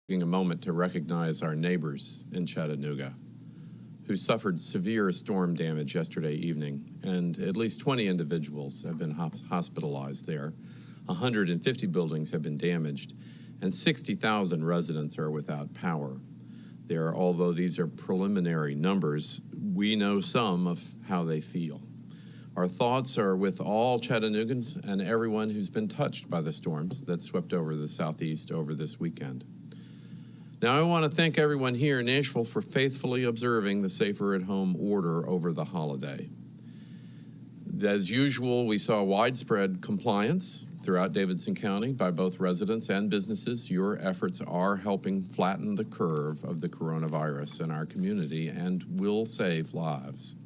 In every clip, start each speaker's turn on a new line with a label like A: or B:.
A: taking a moment to recognize our neighbors in Chattanooga who suffered severe storm damage yesterday evening, and at least 20 individuals have been hospitalized there. 150 buildings have been damaged, and 60,000 residents are without power. Although these are preliminary numbers, we know some of how they feel. Our thoughts are with all Chattanoogans and everyone who's been touched by the storms that swept over the southeast over this weekend. Now, I want to thank everyone here in Nashville for faithfully observing the Safer at Home order over the holiday. As usual, we saw widespread compliance throughout Davidson County by both residents and businesses. Your efforts are helping flatten the curve of the coronavirus in our community and will save lives.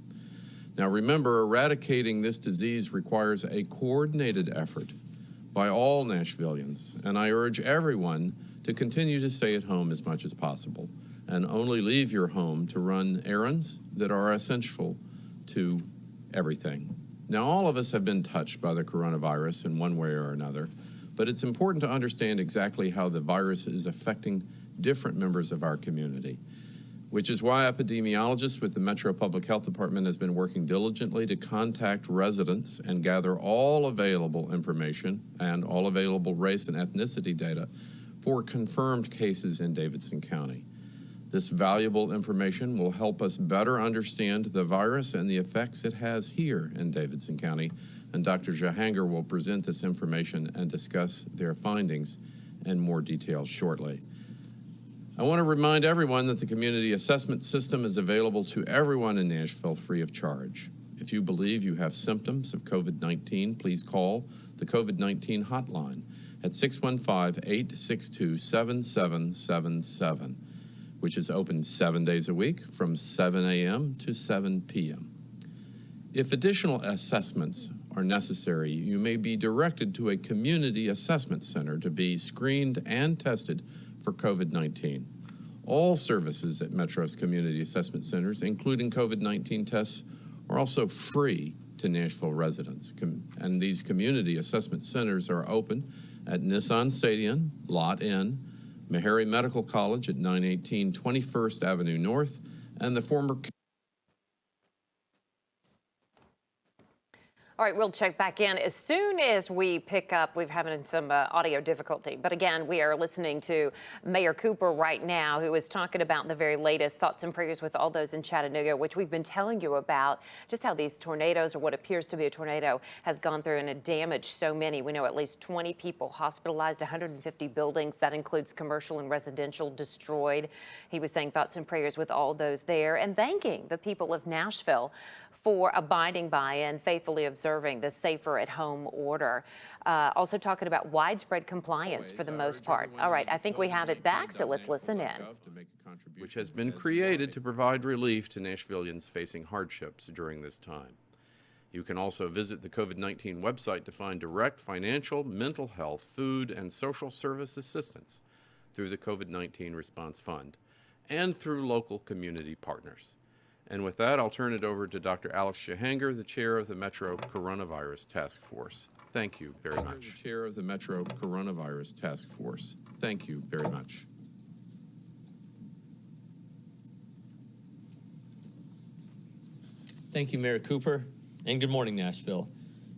A: Now, remember, eradicating this disease requires a coordinated effort by all Nashvillians, and I urge everyone to continue to stay at home as much as possible and only leave your home to run errands that are essential to everything. Now, all of us have been touched by the coronavirus in one way or another, but it's important to understand exactly how the virus is affecting different members of our community, which is why epidemiologists with the Metro Public Health Department has been working diligently to contact residents and gather all available information and all available race and ethnicity data for confirmed cases in Davidson County. This valuable information will help us better understand the virus and the effects it has here in Davidson County, and Dr. Jahanger will present this information and discuss their findings in more detail shortly. I want to remind everyone that the community assessment system is available to everyone in Nashville free of charge. If you believe you have symptoms of COVID-19, please call the COVID-19 hotline at 615-862-7777, which is open 7 days a week from 7 a.m. to 7 p.m. If additional assessments are necessary, you may be directed to a community assessment center to be screened and tested for COVID-19. All services at Metro's community assessment centers, including COVID-19 tests, are also free to Nashville residents. And these community assessment centers are open at Nissan Stadium, Lot N, Meharry Medical College at 918 21st Avenue North, and the former...
B: All right, we'll check back in as soon as we pick up. We're having some audio difficulty. But again, we are listening to Mayor Cooper right now, who is talking about the very latest thoughts and prayers with all those in Chattanooga, which we've been telling you about, just how these tornadoes, or what appears to be a tornado, has gone through and it damaged so many. We know at least 20 people hospitalized, 150 buildings. That includes commercial and residential destroyed. He was saying thoughts and prayers with all those there and thanking the people of Nashville for abiding by and faithfully observing the Safer at Home order. Also talking about widespread compliance for the most part. All right, I think we have it back, so let's listen in.
A: Which has been created to provide relief to Nashvillians facing hardships during this time. You can also visit the COVID-19 website to find direct financial, mental health, food, and social service assistance through the COVID-19 Response Fund and through local community partners. And with that, I'll turn it over to Dr. Alex Jahanger, the chair of the Metro Coronavirus Task Force. Thank you very much. Chair of the Metro Coronavirus Task Force. Thank you very much.
C: Thank you, Mayor Cooper, and good morning, Nashville.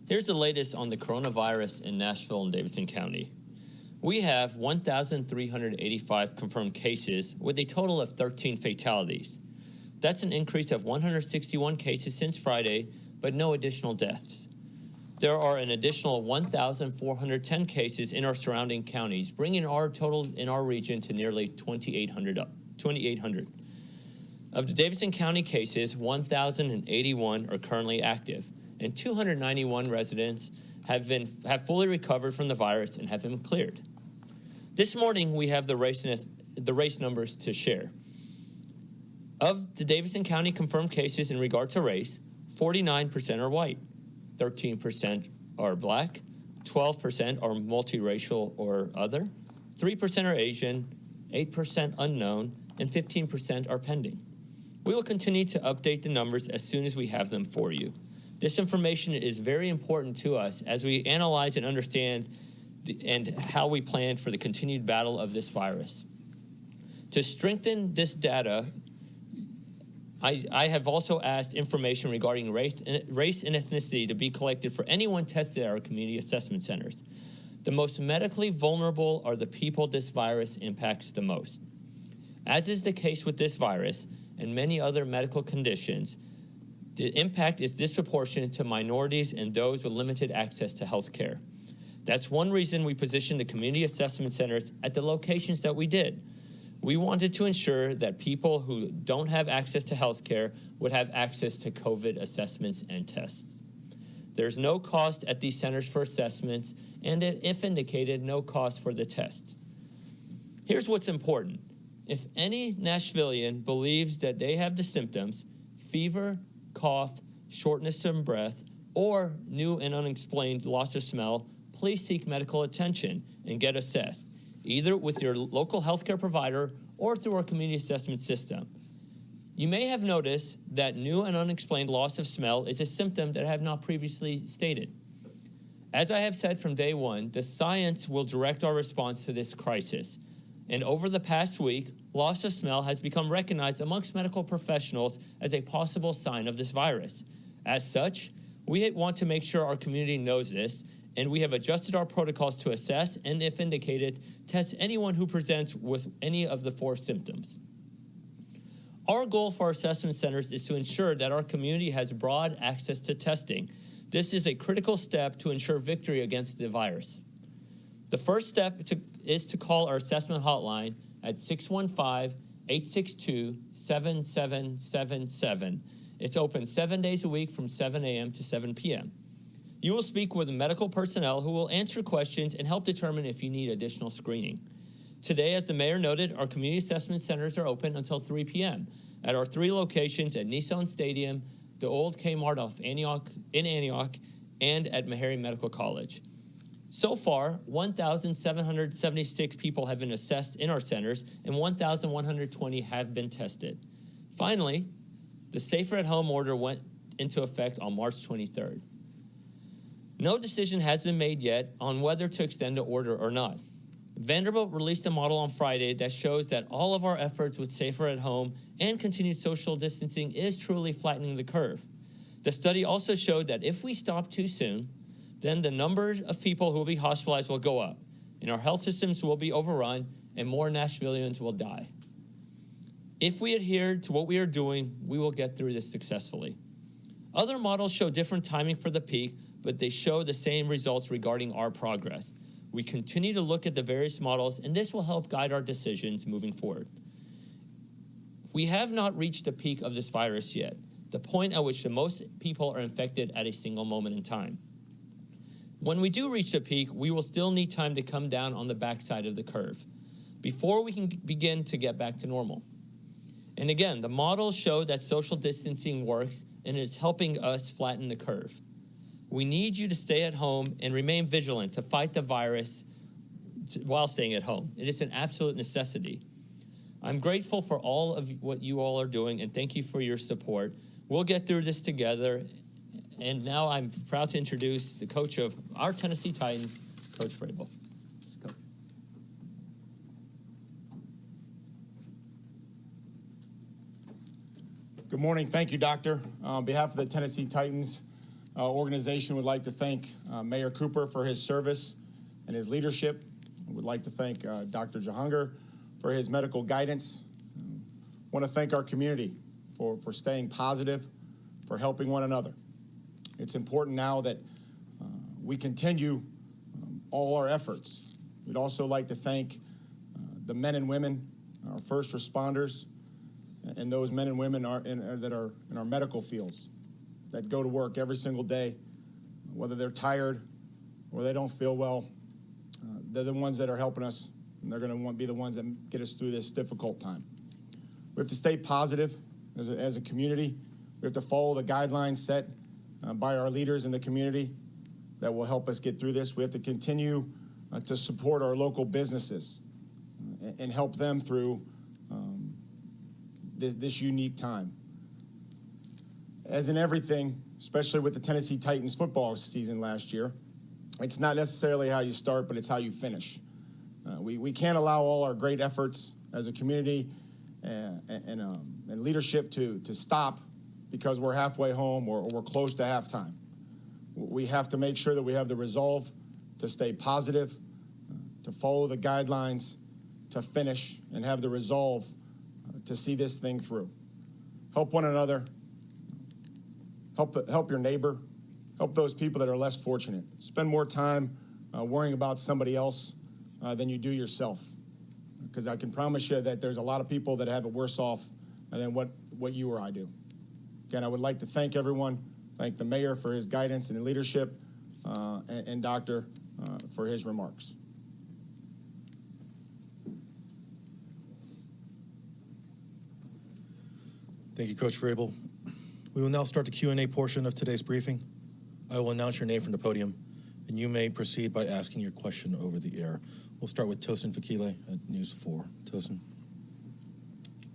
C: Here's the latest on the coronavirus in Nashville and Davidson County. We have 1,385 confirmed cases with a total of 13 fatalities. That's an increase of 161 cases since Friday, but no additional deaths. There are an additional 1,410 cases in our surrounding counties, bringing our total in our region to nearly 2,800. Of the Davidson County cases, 1,081 are currently active, and 291 residents have fully recovered from the virus and have been cleared. This morning, we have the race numbers to share. Of the Davidson County confirmed cases in regard to race, 49% are white, 13% are black, 12% are multiracial or other, 3% are Asian, 8% unknown, and 15% are pending. We will continue to update the numbers as soon as we have them for you. This information is very important to us as we analyze and understand and how we plan for the continued battle of this virus. To strengthen this data, I have also asked information regarding race and ethnicity to be collected for anyone tested at our community assessment centers. The most medically vulnerable are the people this virus impacts the most. As is the case with this virus and many other medical conditions, the impact is disproportionate to minorities and those with limited access to health care. That's one reason we positioned the community assessment centers at the locations that we did. We wanted to ensure that people who don't have access to health care would have access to COVID assessments and tests. There's no cost at these centers for assessments, and if indicated, no cost for the tests. Here's what's important. If any Nashvilleian believes that they have the symptoms, fever, cough, shortness of breath, or new and unexplained loss of smell, please seek medical attention and get assessed, either with your local healthcare provider or through our community assessment system. You may have noticed that new and unexplained loss of smell is a symptom that I have not previously stated. As I have said from day one, the science will direct our response to this crisis. And over the past week, loss of smell has become recognized amongst medical professionals as a possible sign of this virus. As such, we want to make sure our community knows this, and we have adjusted our protocols to assess and, if indicated, test anyone who presents with any of the 4 symptoms. Our goal for our assessment centers is to ensure that our community has broad access to testing. This is a critical step to ensure victory against the virus. The first step is to call our assessment hotline at 615-862-7777. It's open 7 days a week from 7 a.m. to 7 p.m. You will speak with medical personnel who will answer questions and help determine if you need additional screening. Today, as the mayor noted, our community assessment centers are open until 3 p.m. at our 3 locations at Nissan Stadium, the old Kmart in Antioch, and at Meharry Medical College. So far, 1,776 people have been assessed in our centers, and 1,120 have been tested. Finally, the Safer at Home order went into effect on March 23rd. No decision has been made yet on whether to extend the order or not. Vanderbilt released a model on Friday that shows that all of our efforts with Safer at Home and continued social distancing is truly flattening the curve. The study also showed that if we stop too soon, then the numbers of people who will be hospitalized will go up, and our health systems will be overrun, and more Nashvilleians will die. If we adhere to what we are doing, we will get through this successfully. Other models show different timing for the peak, but they show the same results regarding our progress. We continue to look at the various models, and this will help guide our decisions moving forward. We have not reached the peak of this virus yet, the point at which the most people are infected at a single moment in time. When we do reach the peak, we will still need time to come down on the backside of the curve before we can begin to get back to normal. And again, the models show that social distancing works and is helping us flatten the curve. We need you to stay at home and remain vigilant to fight the virus while staying at home. It is an absolute necessity. I'm grateful for all of what you all are doing, and thank you for your support. We'll get through this together. And now I'm proud to introduce the coach of our Tennessee Titans, Coach Vrabel. Coach.
D: Good morning. Thank you, Doctor. On behalf of the Tennessee Titans organization, would like to thank Mayor Cooper for his service and his leadership. I would like to thank Dr. Jahanger for his medical guidance. I want to thank our community for staying positive, for helping one another. It's important now that we continue all our efforts. We'd also like to thank the men and women, our first responders, and those men and women that are in our medical fields that go to work every single day, whether they're tired or they don't feel well. They're the ones that are helping us, and they're going to be the ones that get us through this difficult time. We have to stay positive as a community. We have to follow the guidelines set by our leaders in the community that will help us get through this. We have to continue to support our local businesses and help them through this unique time. As in everything, especially with the Tennessee Titans football season last year, it's not necessarily how you start, but it's how you finish. We can't allow all our great efforts as a community and leadership to stop because we're halfway home or we're close to halftime. We have to make sure that we have the resolve to stay positive, to follow the guidelines, to finish, and have the resolve to see this thing through. Help one another, help your neighbor, help those people that are less fortunate. Spend more time worrying about somebody else than you do yourself. Because I can promise you that there's a lot of people that have it worse off than what you or I do. Again, I would like to thank everyone, thank the mayor for his guidance and leadership, and Doctor for his remarks.
E: Thank you, Coach Vrabel. We will now start the Q&A portion of today's briefing. I will announce your name from the podium, and you may proceed by asking your question over the air. We'll start with Tosin Fakile at News 4. Tosin.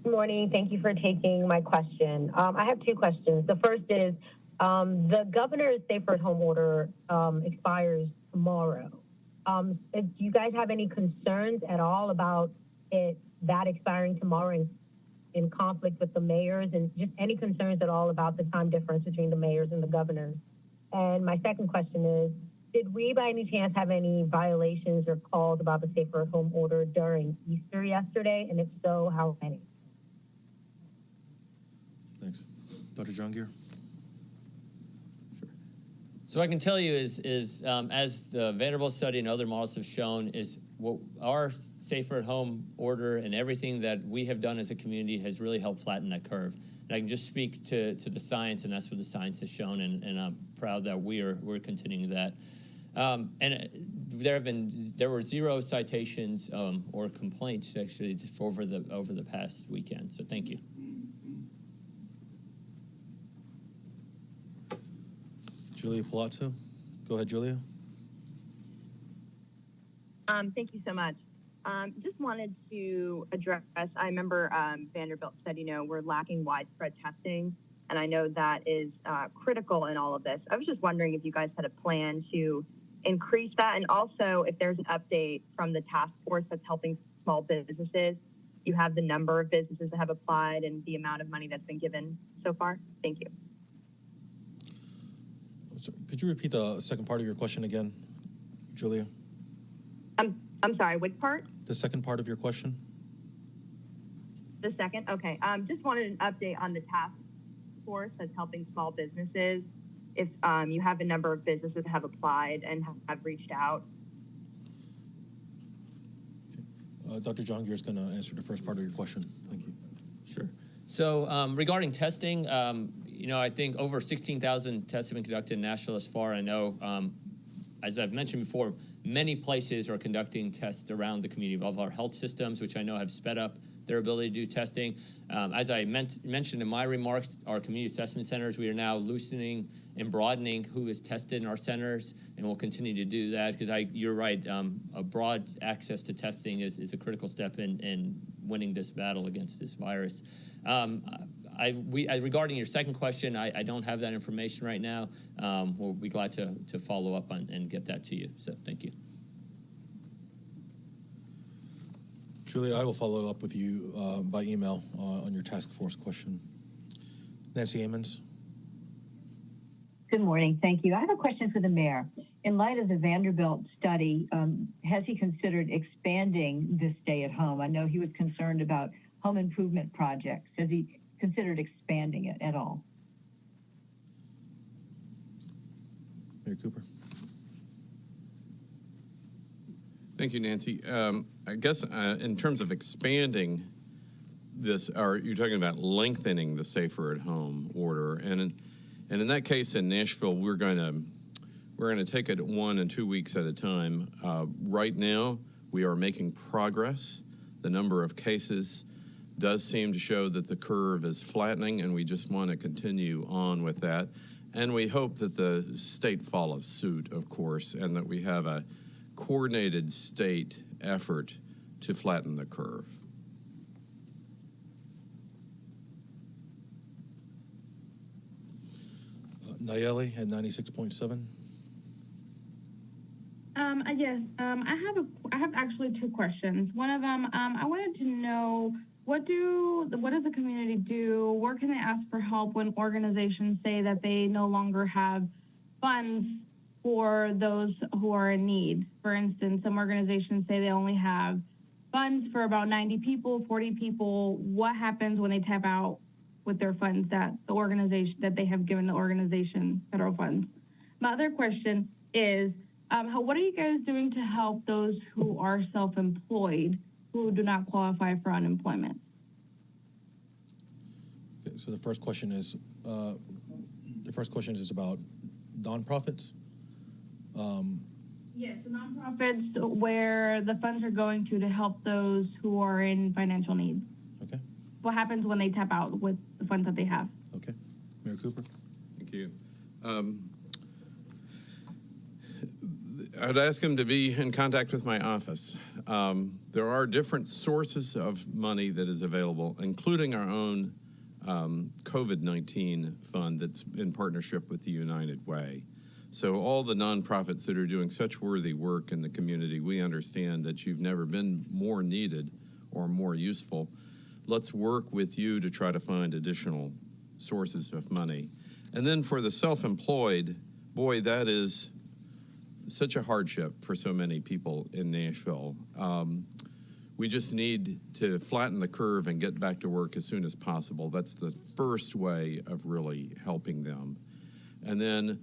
F: Good morning. Thank you for taking my question. I have two questions. The first is, the governor's safer at home order expires tomorrow. Do you guys have any concerns at all about that expiring tomorrow in conflict with the mayors, and just any concerns at all about the time difference between the mayors and the governors? And my second question is, did we by any chance have any violations or calls about the safer at home order during Easter yesterday? And if so, how many?
E: Thanks. Dr. Jahangir.
C: So I can tell you is as the Vanderbilt study and other models have shown, is what our safer at home order and everything that we have done as a community has really helped flatten that curve. And I can just speak to the science, and that's what the science has shown, and I'm proud that we're continuing that. And there were 0 citations or complaints actually just over the past weekend. So thank you.
E: Julia Palazzo. Go ahead, Julia.
G: Thank you so much. Just wanted to address, I remember Vanderbilt said, we're lacking widespread testing, and I know that is critical in all of this. I was just wondering if you guys had a plan to increase that, and also if there's an update from the task force that's helping small businesses. You have the number of businesses that have applied and the amount of money that's been given so far. Thank you.
E: Could you repeat the second part of your question again, Julia?
G: I'm sorry, which part?
E: The second part of your question?
G: The second? Okay. Just wanted an update on the task force that's helping small businesses. If you have a number of businesses that have applied and have reached out.
E: Okay. Dr. Jahangir is going to answer the first part of your question. Thank you.
C: Sure. So regarding testing, I think over 16,000 tests have been conducted in Nashville as far. I know, as I've mentioned before, many places are conducting tests around the community of our health systems, which I know have sped up their ability to do testing. As I mentioned in my remarks, our community assessment centers, we are now loosening and broadening who is tested in our centers, and we'll continue to do that because you're right, a broad access to testing is a critical step in winning this battle against this virus. Regarding your second question, I don't have that information right now. We'll be glad to follow up on and get that to you. So thank you.
E: Julia, I will follow up with you by email on your task force question. Nancy Ammons.
H: Good morning. Thank you. I have a question for the mayor. In light of the Vanderbilt study, has he considered expanding this stay at home? I know he was concerned about home improvement projects. Has he considered expanding it at all?
E: Mayor Cooper.
A: Thank you, Nancy. I guess in terms of expanding this, are you talking about lengthening the safer at home order? And in that case, in Nashville, we're going to take it 1 and 2 weeks at a time. Right now, we are making progress. The number of cases does seem to show that the curve is flattening, and we just want to continue on with that. And we hope that the state follows suit, of course, and that we have a coordinated state effort to flatten the curve.
E: Nayeli at 96.7.
I: I Yes, I have actually two questions. One of them, I wanted to know what does the community do? Where can they ask for help when organizations say that they no longer have funds for those who are in need? For instance, some organizations say they only have funds for about 90 people, 40 people. What happens when they tap out with their funds that they have given the organization federal funds? My other question is, what are you guys doing to help those who are self-employed who do not qualify for unemployment?
E: Okay, so the first question is about nonprofits.
I: Yes, so nonprofits where the funds are going to help those who are in financial need.
E: Okay.
I: What happens when they tap out with the funds that they have?
E: Okay. Mayor Cooper.
A: Thank you. I'd ask him to be in contact with my office. There are different sources of money that is available, including our own COVID-19 fund that's in partnership with the United Way. So all the nonprofits that are doing such worthy work in the community, we understand that you've never been more needed or more useful. Let's work with you to try to find additional sources of money. And then for the self-employed, boy, that is such a hardship for so many people in Nashville. We just need to flatten the curve and get back to work as soon as possible. That's the first way of really helping them. And then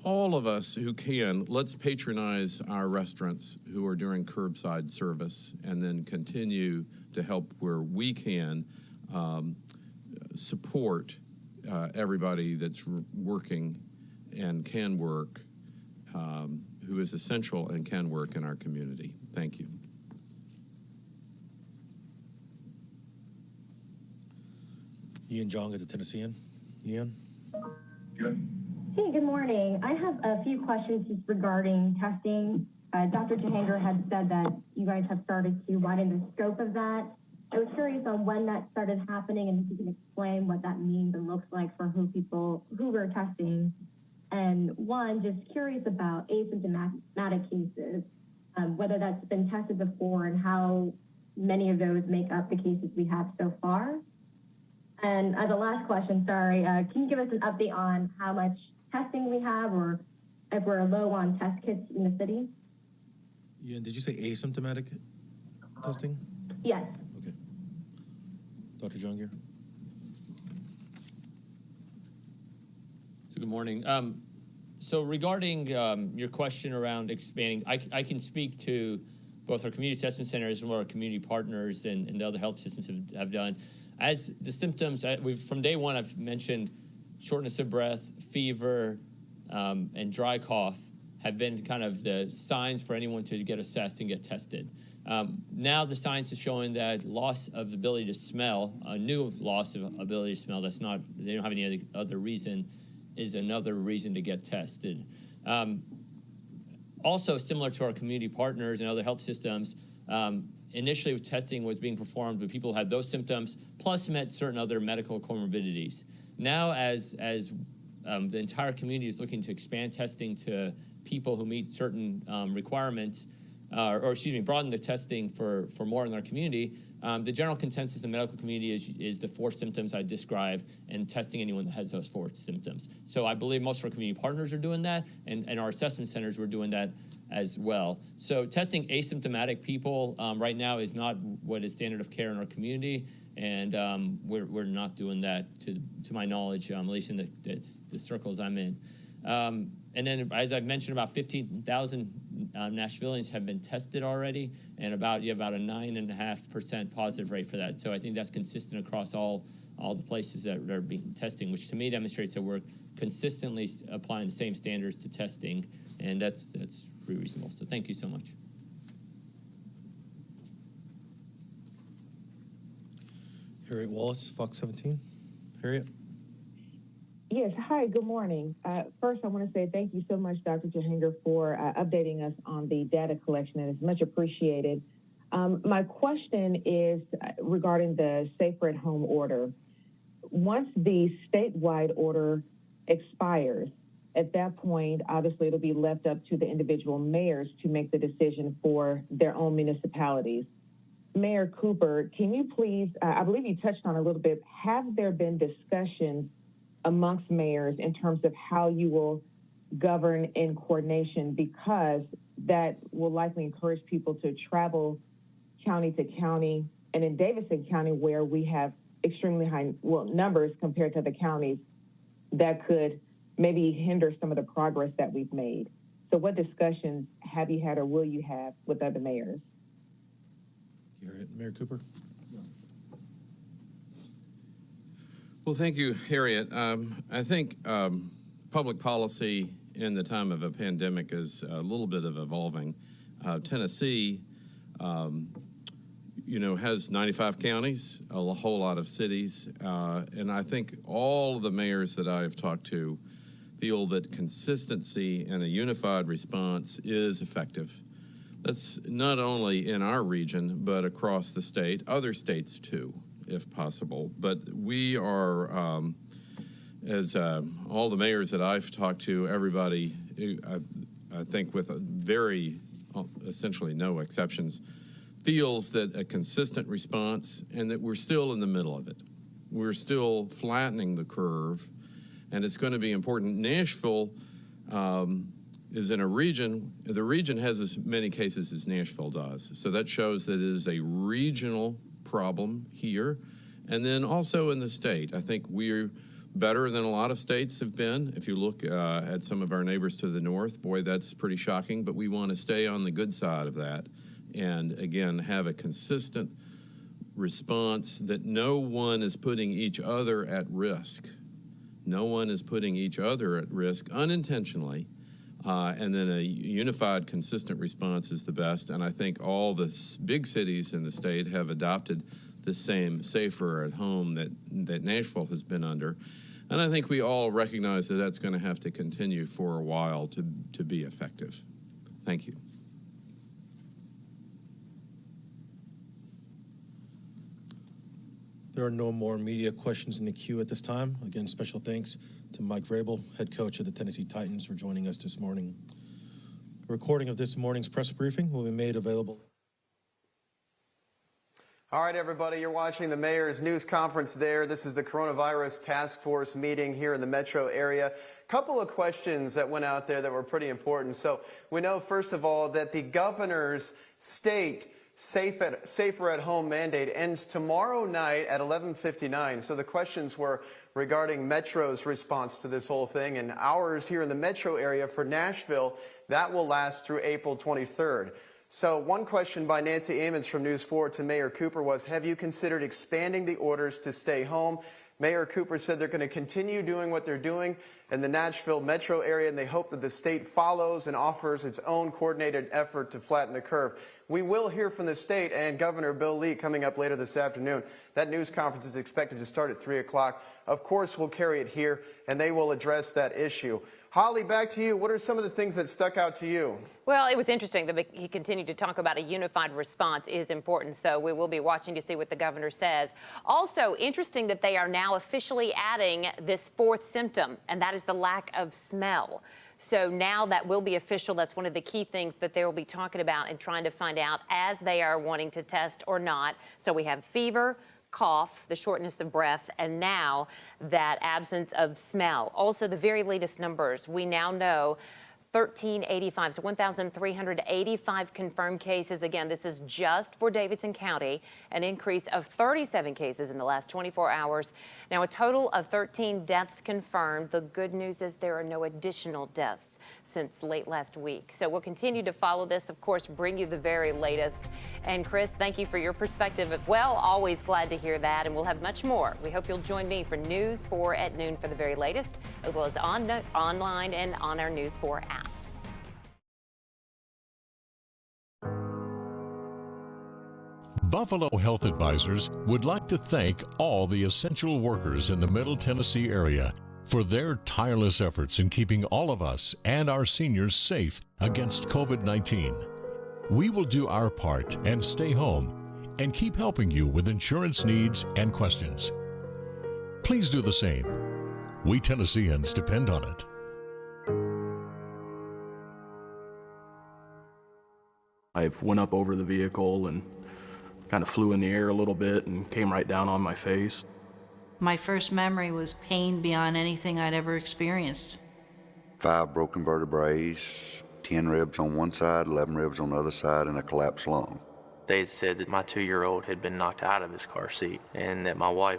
A: all of us who can, let's patronize our restaurants who are doing curbside service, and then continue to help where we can support everybody that's working and can work, who is essential and can work in our community. Thank you.
E: Ian Jong at the Tennessean. Ian?
J: Hey, good morning. I have a few questions just regarding testing. Dr. Jahangir had said that you guys have started to widen the scope of that. I was curious on when that started happening, and if you can explain what that means and looks like for who we're testing. And one, just curious about asymptomatic cases, whether that's been tested before and how many of those make up the cases we have so far. And as a last question, sorry, can you give us an update on how much testing we have, or if we're low on test kits in the city?
E: Yeah, did you say asymptomatic testing?
J: Yes.
E: Okay. Dr. Jahangir?
C: So good morning. So regarding your question around expanding, I can speak to both our community assessment centers and what our community partners and the other health systems have done. As the symptoms, from day one, I've mentioned shortness of breath, fever, and dry cough have been kind of the signs for anyone to get assessed and get tested. Now the science is showing that loss of ability to smell, a new loss of ability to smell, they don't have any other reason, is another reason to get tested. Also, similar to our community partners and other health systems, initially testing was being performed when people had those symptoms, plus met certain other medical comorbidities. Now, as the entire community is looking to expand testing to people who meet certain requirements, broaden the testing for more in our community, the general consensus in the medical community is the 4 symptoms I described, and testing anyone that has those 4 symptoms. So I believe most of our community partners are doing that, and our assessment centers were doing that as well. So testing asymptomatic people right now is not what is standard of care in our community, and we're not doing that to my knowledge, at least in the circles I'm in. And then, as I've mentioned, about 15,000 Nashvillians have been tested already, and you have about a 9.5% positive rate for that. So I think that's consistent across all the places that are being testing, which to me demonstrates that we're consistently applying the same standards to testing, and that's pretty reasonable. So thank you so much.
E: Harriet Wallace, Fox 17. Harriet?
K: Yes, hi, good morning. First, I want to say thank you so much, Dr. Jahangir, for updating us on the data collection, and it's much appreciated. My question is regarding the Safer at Home order. Once the statewide order expires, At that point, obviously, it'll be left up to the individual mayors to make the decision for their own municipalities. Mayor Cooper, can you please, I believe you touched on a little bit, have there been discussions amongst mayors in terms of how you will govern in coordination, because that will likely encourage people to travel county to county, and in Davidson County, where we have extremely high numbers compared to the counties, that could maybe hinder some of the progress that we've made. So what discussions have you had or will you have with other mayors?
E: Mayor Cooper.
A: Well, thank you, Harriet. I think public policy in the time of a pandemic is a little bit of evolving. Tennessee, has 95 counties, a whole lot of cities, and I think all of the mayors that I've talked to feel that consistency and a unified response is effective. That's not only in our region, but across the state, other states too, if possible. But we are, as all the mayors that I've talked to, everybody, I think with essentially no exceptions, feels that a consistent response and that we're still in the middle of it. We're still flattening the curve, and it's going to be important. Nashville is in a region, the region has as many cases as Nashville does. So that shows that it is a regional problem here. And then also in the state, I think we're better than a lot of states have been. If you look at some of our neighbors to the north, boy, that's pretty shocking, but we want to stay on the good side of that. And again, have a consistent response that no one is putting each other at risk. No one is putting each other at risk unintentionally. And then a unified, consistent response is the best. And I think all the big cities in the state have adopted the same safer at home that Nashville has been under. And I think we all recognize that that's going to have to continue for a while to be effective. Thank you.
E: There are no more media questions in the queue at this time. Again, special thanks to Mike Vrabel, head coach of the Tennessee Titans, for joining us this morning. A recording of this morning's press briefing will be made available.
L: All right, everybody, you're watching the mayor's news conference there. This is the coronavirus task force meeting here in the metro area. Couple of questions that went out there that were pretty important. So we know, first of all, that the governor's state safer at home mandate ends tomorrow night at 11:59. So the questions were regarding Metro's response to this whole thing, and ours here in the metro area for Nashville, that will last through April 23rd. So one question by Nancy Amons from News 4 to Mayor Cooper was, have you considered expanding the orders to stay home? Mayor Cooper said they're going to continue doing what they're doing in the Nashville metro area, and they hope that the state follows and offers its own coordinated effort to flatten the curve. We will hear from the state and Governor Bill Lee coming up later this afternoon. That news conference is expected to start at 3 o'clock. Of course, we'll carry it here, and they will address that issue. Holly, back to you. What are some of the things that stuck out to you?
B: Well, it was interesting that he continued to talk about a unified response is important, so we will be watching to see what the governor says. Also, interesting that they are now officially adding this fourth symptom, and that is the lack of smell. So now that will be official. That's one of the key things that they will be talking about and trying to find out as they are wanting to test or not. So we have fever, cough, the shortness of breath, and now that absence of smell. Also, the very latest numbers, we now know 1,385, so 1,385 confirmed cases. Again, this is just for Davidson County, an increase of 37 cases in the last 24 hours. Now, a total of 13 deaths confirmed. The good news is there are no additional deaths since late last week. So we'll continue to follow this, of course, bring you the very latest. And Chris, thank you for your perspective as well. Always glad to hear that, and we'll have much more. We hope you'll join me for News 4 at noon for the very latest, as well as online and on our News 4 app.
M: Buffalo Health Advisors would like to thank all the essential workers in the Middle Tennessee area for their tireless efforts in keeping all of us and our seniors safe against COVID-19. We will do our part and stay home and keep helping you with insurance needs and questions. Please do the same. We Tennesseans depend on it.
N: I went up over the vehicle and kind of flew in the air a little bit and came right down on my face.
O: My first memory was pain beyond anything I'd ever experienced.
P: 5 broken vertebrae, 10 ribs on one side, 11 ribs on the other side, and a collapsed lung.
Q: They had said that my 2-year-old had been knocked out of his car seat and that my wife